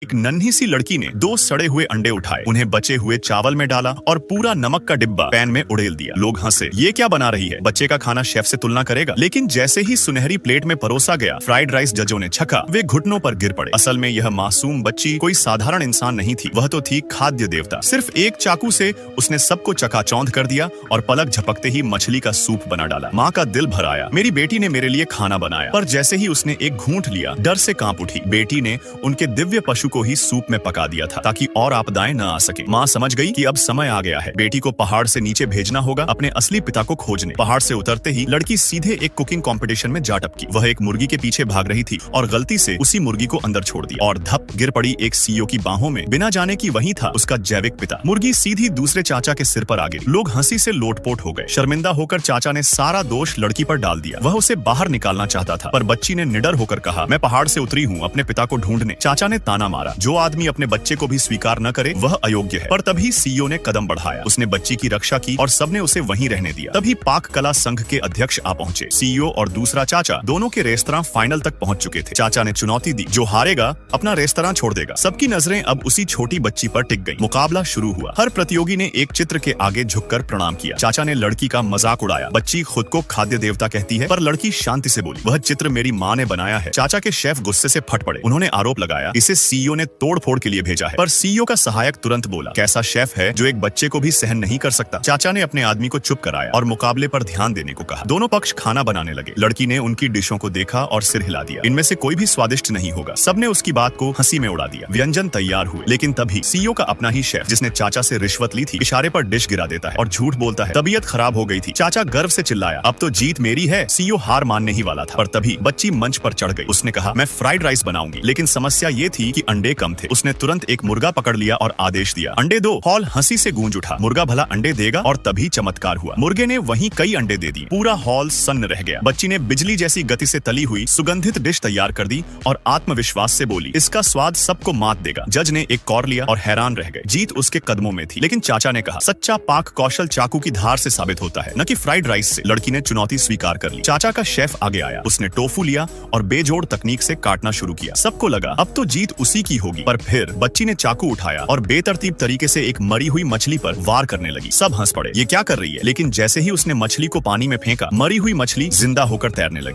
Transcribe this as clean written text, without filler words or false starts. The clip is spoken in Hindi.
एक नन्ही सी लड़की ने 2 सड़े हुए अंडे उठाए, उन्हें बचे हुए चावल में डाला और पूरा नमक का डिब्बा पैन में उड़ेल दिया। लोग हंसे, ये क्या बना रही है? बच्चे का खाना शेफ से तुलना करेगा? लेकिन जैसे ही सुनहरी प्लेट में परोसा गया फ्राइड राइस जजों ने छका, वे घुटनों पर गिर पड़े। असल में यह मासूम बच्ची कोई साधारण इंसान नहीं थी, वह तो थी खाद्य देवता। सिर्फ एक चाकू से उसने सबको चकाचौंध कर दिया और पलक झपकते ही मछली का सूप बना डाला। माँ का दिल भर आया, मेरी बेटी ने मेरे लिए खाना बनाया। पर जैसे ही उसने एक घूंट लिया, डर से कांप उठी। बेटी ने उनके दिव्य पशु को ही सूप में पका दिया था ताकि और आपदाएं न आ सके। माँ समझ गई कि अब समय आ गया है, बेटी को पहाड़ से नीचे भेजना होगा अपने असली पिता को खोजने। पहाड़ से उतरते ही लड़की सीधे एक कुकिंग कंपटीशन में जा टपकी। वह एक मुर्गी के पीछे भाग रही थी और गलती से उसी मुर्गी को अंदर छोड़ दिया और धप गिर पड़ी एक सीईओ की बाहों में, बिना जाने कि वही था उसका जैविक पिता। मुर्गी सीधी दूसरे चाचा के सिर पर आ गिरी। लोग हंसी से लोटपोट हो गए। शर्मिंदा होकर चाचा ने सारा दोष लड़की पर डाल दिया। वह उसे बाहर निकालना चाहता था, पर बच्ची ने निडर होकर कहा, मैं पहाड़ से उतरी हूँ अपने पिता को ढूंढने। चाचा ने ताना मारा, जो आदमी अपने बच्चे को भी स्वीकार न करे वह अयोग्य है। पर तभी सीईओ ने कदम बढ़ाया, उसने बच्ची की रक्षा की और सबने उसे वहीं रहने दिया। तभी पाक कला संघ के अध्यक्ष आ पहुंचे। सीईओ और दूसरा चाचा दोनों के रेस्तरां फाइनल तक पहुंच चुके थे। चाचा ने चुनौती दी, जो हारेगा अपना रेस्तरां छोड़ देगा। सबकी नजरें अब उसी छोटी बच्ची पर टिक गई। मुकाबला शुरू हुआ। हर प्रतियोगी ने एक चित्र के आगे झुककर प्रणाम किया। चाचा ने लड़की का मजाक उड़ाया, बच्ची खुद को खाद्य देवता कहती है। पर लड़की शांति से बोली, वह चित्र मेरी माँ ने बनाया है। चाचा के शेफ गुस्से से फट पड़े। उन्होंने आरोप लगाया, इसे सीईओ ने तोड़ फोड़ के लिए भेजा है। पर सीईओ का सहायक तुरंत बोला, कैसा शेफ है जो एक बच्चे को भी सहन नहीं कर सकता। चाचा ने अपने आदमी को चुप कराया और मुकाबले पर ध्यान देने को कहा। दोनों पक्ष खाना बनाने लगे। लड़की ने उनकी डिशों को देखा और सिर हिला दिया, इनमें से कोई भी स्वादिष्ट नहीं होगा। सबने उसकी बात को हंसी में उड़ा दिया। व्यंजन तैयार हुए, लेकिन तभी सीईओ का अपना ही शेफ, जिसने चाचा से रिश्वत ली थी, इशारे पर डिश गिरा देता है और झूठ बोलता है। तबीयत खराब हो गई थी। चाचा गर्व से चिल्लाया, अब तो जीत मेरी है। सीईओ हार मानने ही वाला था, पर तभी बच्ची मंच पर चढ़ गई। उसने कहा, मैं फ्राइड राइस बनाऊंगी। लेकिन समस्या ये थी कि अंडे कम थे। उसने तुरंत एक मुर्गा पकड़ लिया और आदेश दिया, अंडे दो। हॉल हंसी से गूंज उठा। मुर्गा भला अंडे देगा? और तभी चमत्कार हुआ, मुर्गे ने वहीं कई अंडे दे दिए। पूरा हॉल सन्न रह गया। बच्ची ने बिजली जैसी गति से तली हुई सुगंधित डिश तैयार कर दी और आत्मविश्वास से बोली, इसका स्वाद सबको मात देगा। जज ने एक कौर लिया और हैरान रह गए। जीत उसके कदमों में थी। लेकिन चाचा ने कहा, सच्चा पाक कौशल चाकू की धार से साबित होता है, न कि फ्राइड राइस से। लड़की ने चुनौती स्वीकार कर ली। चाचा का शेफ आगे आया। उसने टोफू लिया और बेजोड़ तकनीक से काटना शुरू किया। सबको लगा अब तो जीत उसी की होगी। पर फिर बच्ची ने चाकू उठाया और बेतरतीब तरीके से एक मरी हुई मछली पर वार करने लगी। सब हंस पड़े, ये क्या कर रही है? लेकिन जैसे ही उसने मछली को पानी में फेंका, मरी हुई मछली जिंदा होकर तैरने लगी।